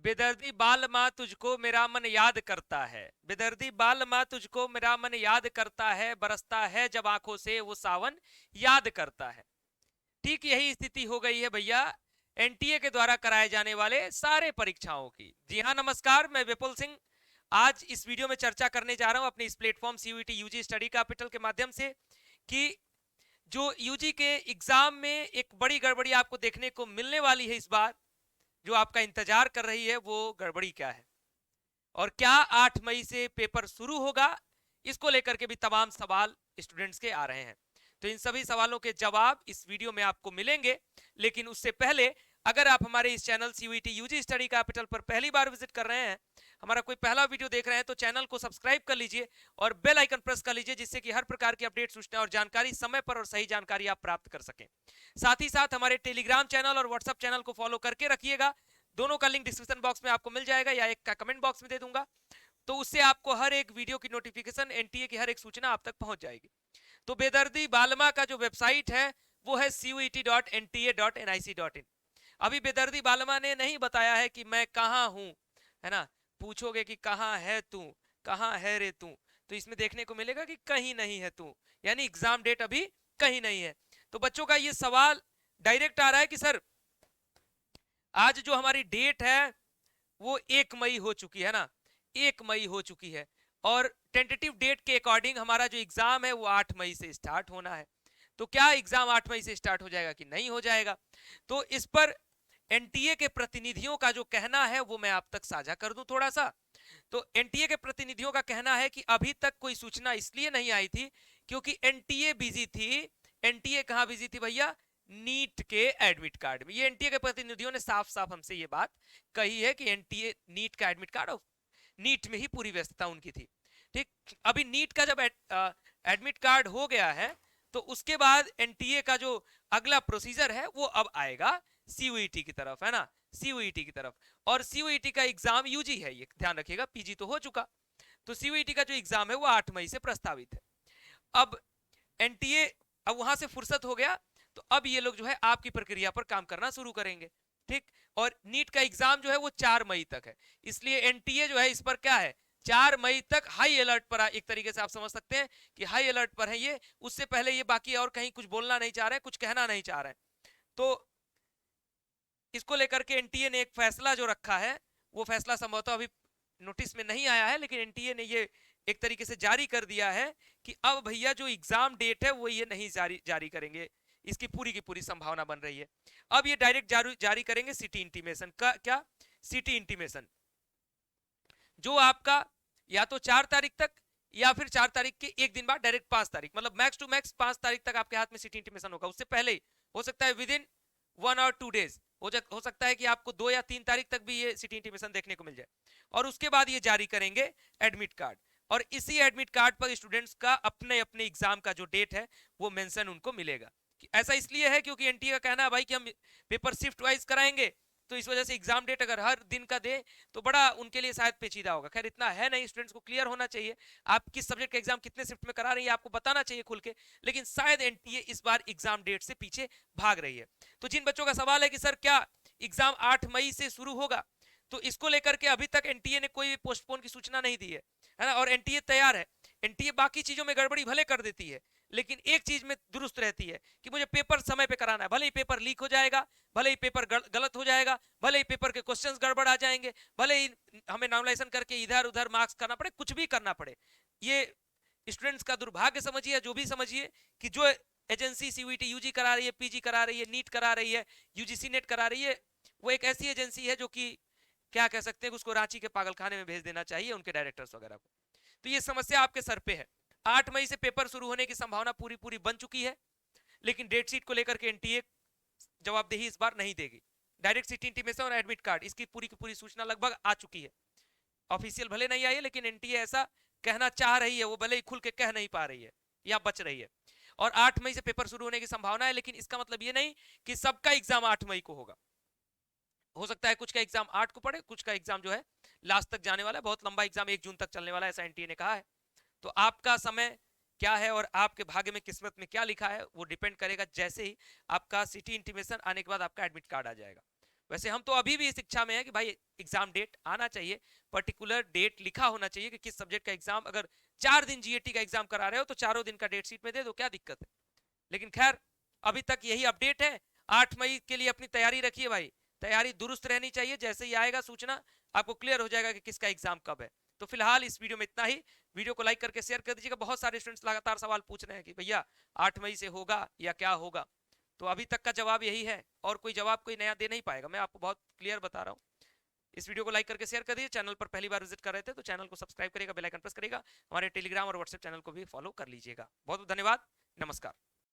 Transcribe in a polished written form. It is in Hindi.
बेदर्दी बाल माँ तुझको मेरा मन याद करता है, बेदर्दी बाल माँ तुझको मेरा मन याद करता है, बरसता है जब आंखों से वो सावन याद करता है। ठीक यही स्थिति हो गई है भैया एनटीए के द्वारा कराए जाने वाले सारे परीक्षाओं की। जी हाँ, नमस्कार, मैं विपुल सिंह। आज इस वीडियो में चर्चा करने जा रहा हूं अपने इस platform CUET UG study capital के माध्यम से कि जो यूजी के एग्जाम में एक बड़ी गड़बड़ी आपको देखने को मिलने वाली है इस बार, जो आपका इंतजार कर रही है, वो गड़बड़ी क्या है और क्या 8 मई से पेपर शुरू होगा, इसको लेकर के भी तमाम सवाल स्टूडेंट्स के आ रहे हैं। तो इन सभी सवालों के जवाब इस वीडियो में आपको मिलेंगे। लेकिन उससे पहले अगर आप हमारे इस channel CUET UG study capital पर पहली बार विजिट कर रहे हैं, हमारा कोई पहला वीडियो देख रहे हैं, तो चैनल को सब्सक्राइब कर लीजिए और बेल आइकन प्रेस कर लीजिए, जिससे कि हर प्रकार की अपडेट, सूचना और जानकारी समय पर और सही जानकारी आप प्राप्त कर सकें। साथ ही साथ हमारे टेलीग्राम चैनल और व्हाट्सएप चैनल को फॉलो करके रखिएगा। दोनों का लिंक डिस्क्रिप्शन बॉक्स में आपको मिल जाएगा या एक का कमेंट बॉक्स में दे दूंगा। तो उससे आपको हर एक वीडियो की नोटिफिकेशन, एनटीए की हर एक सूचना आप तक पहुंच जाएगी। तो बेदर्दी बालमा का जो वेबसाइट है वो है cuet.nta.nic.in। अभी बेदर्दी बालमा ने नहीं बताया है कि मैं कहां हूं, है ना। पूछोगे कि कहां है तू, कहां है रे तू, तो इसमें देखने को मिलेगा कि कहीं नहीं है तू, यानी एग्जाम डेट अभी कहीं नहीं है। तो बच्चों का ये सवाल डायरेक्ट आ रहा है कि सर आज जो हमारी डेट है वो 1 मई हो चुकी है ना, 1 मई हो चुकी है और टेंटेटिव डेट के अकॉर्डिंग हमारा जो एग्जाम है वो 8 मई से स्टार्ट होना है। तो क्या एग्जाम 8 मई से स्टार्ट हो जाएगा कि नहीं हो जाएगा, तो इस पर एनटीए के प्रतिनिधियों का जो कहना है वो मैं आप तक साझा कर दूं थोड़ा सा। तो एनटीए के प्रतिनिधियों का कहना है कि अभी तक कोई सूचना इसलिए नहीं आई थी क्योंकि एनटीए बिजी थी। एनटीए कहां बिजी थी भैया? नीट के एडमिट कार्ड में। ये एनटीए के प्रतिनिधियों ने साफ साफ हमसे ये बात कही है कि एनटीए नीट का एडमिट कार्ड और नीट में ही पूरी व्यस्तता उनकी थी। ठीक, अभी नीट का जब एडमिट कार्ड हो गया है तो उसके बाद एनटीए का जो अगला प्रोसीजर है वो अब आएगा सीयूईटी की तरफ, है ना, सीयूईटी की तरफ। और सीयूईटी का एग्जाम यूजी है, ये ध्यान रखिएगा, पीजी तो हो चुका। तो सीयूईटी का जो एग्जाम है वो 8 मई से प्रस्तावित है। अब एनटीए, अब वहां से फुर्सत हो गया तो अब ये लोग जो है आपकी प्रक्रिया पर काम करना शुरू करेंगे। ठीक, और नीट का एग्जाम जो है वो 4 मई तक है, इसलिए एनटीए जो है इस पर क्या है, 4 मई तक हाई अलर्ट पर, एक तरीके से आप समझ सकते हैं कि हाई अलर्ट पर है ये। उससे पहले ये बाकी और कहीं कुछ बोलना नहीं चाह रहे हैं, कुछ कहना नहीं चाह रहे हैं। तो इसको लेकर के एनटीए ने एक फैसला जो रखा है, वो फैसला संभवतः अभी नोटिस में नहीं आया है, लेकिन एनटीए ने ये एक तरीके से जारी कर दिया है कि अब भैया जो एग्जाम डेट है वो ये नहीं जारी करेंगे, इसकी पूरी की पूरी संभावना बन रही है। अब ये डायरेक्ट जारी करेंगे सिटी इंटीमेशन का। क्या? सिटी इंटीमेशन, जो आपका या तो 4 तारीख तक या फिर 4 तारीख के एक दिन बाद डायरेक्ट 5 तारीख, मतलब मैक्स टू मैक्स 5 तारीख तक आपके हाथ में सिटी इंटीमेशन होगा। उससे पहले ही हो सकता है विद इन 1 और 2 डेज हो सकता है कि आपको 2 या 3 तारीख तक भी ये सिटी इंटीमेशन देखने को मिल जाए। और उसके बाद ये जारी करेंगे एडमिट कार्ड, और इसी एडमिट कार्ड पर स्टूडेंट्स का अपने अपने एग्जाम का जो डेट है वो मेंशन उनको मिलेगा। ऐसा इसलिए है क्योंकि एनटीए का कहना है भाई कि हम पेपर शिफ्ट वाइज कराएंगे, तो इस वजह से एग्जाम डेट अगर हर दिन का दे तो बड़ा उनके लिए शायद पेचीदा होगा। खैर इतना है नहीं, स्टूडेंट्स को क्लियर होना चाहिए आप किस सब्जेक्ट का एग्जाम कितने शिफ्ट में करा रही है, आपको बताना चाहिए खुल के। लेकिन शायद एनटीए इस बार एग्जाम डेट से पीछे भाग रही है। तो जिन बच्चों का सवाल है कि सर क्या एग्जाम 8 मई से शुरू होगा, तो इसको लेकर के अभी तक एनटीए ने कोई पोस्टपोन की सूचना नहीं दी है ना, और एनटीए तैयार है। एनटीए बाकी चीजों में गड़बड़ी भले कर देती है, लेकिन एक चीज में दुरुस्त रहती है कि मुझे पेपर समय पे कराना है। भले ही पेपर लीक हो जाएगा, भले ही पेपर गलत हो जाएगा, भले ही पेपर के क्वेश्चंस गड़बड़ आ जाएंगे, भले ही हमें नॉर्मलाइजेशन करके इधर उधर मार्क्स करना पड़े, कुछ भी करना पड़े, ये स्टूडेंट्स का दुर्भाग्य समझिए, जो भी समझिए कि जो एजेंसी सीयूईटी यूजी करा रही है, पीजी करा रही है, नीट करा रही है, यूजीसी नेट करा रही है, वो एक ऐसी एजेंसी है जो कि क्या कह सकते हैं, उसको रांची के पागलखाने में भेज देना चाहिए उनके डायरेक्टर्स वगैरह को। तो ये समस्या आपके सर पे है। 8 मई से पेपर शुरू होने की संभावना पूरी पूरी बन चुकी है, लेकिन डेट शीट को लेकर के एनटीए जवाबदेही इस बार नहीं देगी। डायरेक्ट सिटी इंटीमेशन और एडमिट कार्ड, इसकी पूरी की पूरी सूचना लगभग आ चुकी है। ऑफिशियल भले नहीं आई है, लेकिन एनटीए ऐसा कहना चाह रही है, वो भले ही खुल के कह नहीं पा रही है या बच रही है। और 8 मई से पेपर शुरू होने की संभावना है, लेकिन इसका मतलब ये नहीं कि सबका एग्जाम 8 मई को होगा। हो सकता है कुछ का एग्जाम 8 को पड़े, कुछ का एग्जाम जो है लास्ट तक जाने वाला है, बहुत लंबा एग्जाम 1 जून तक चलने वाला है, ऐसा एनटीए ने कहा है। तो आपका समय क्या है और आपके भाग्य में किस्मत में क्या लिखा है वो डिपेंड करेगा जैसे ही आपका सिटी इंटीमेशन आने के बाद आपका एडमिट कार्ड आ जाएगा। वैसे हम तो अभी भी इस इच्छा में है कि भाई एग्जाम डेट आना चाहिए, पर्टिकुलर डेट लिखा होना चाहिए कि किस सब्जेक्ट का एग्जाम, अगर 4 दिन जीएटी का एग्जाम करा रहे हो तो चारों दिन का डेट शीट में दे दो, क्या दिक्कत है। लेकिन खैर अभी तक यही अपडेट है। 8 मई के लिए अपनी तैयारी रखिए भाई, तैयारी दुरुस्त रहनी चाहिए, जैसे ही आएगा सूचना आपको क्लियर हो जाएगा कि किसका एग्जाम कब है। तो फिलहाल इस वीडियो में इतना ही। वीडियो को लाइक करके शेयर कर दीजिएगा। बहुत सारे स्टूडेंट्स लगातार सवाल पूछ रहे हैं कि भैया 8 मई से होगा या क्या होगा, तो अभी तक का जवाब यही है, और कोई जवाब कोई नया दे नहीं पाएगा, मैं आपको बहुत क्लियर बता रहा हूँ। इस वीडियो को लाइक करके शेयर कर दीजिए। चैनल पर पहली बार विजिट कर रहे थे तो चैनल को सब्सक्राइब करिएगा, बेल आइकन प्रेस करिएगा, हमारे टेलीग्राम और व्हाट्सएप चैनल को भी फॉलो कर लीजिएगा। बहुत बहुत धन्यवाद, नमस्कार।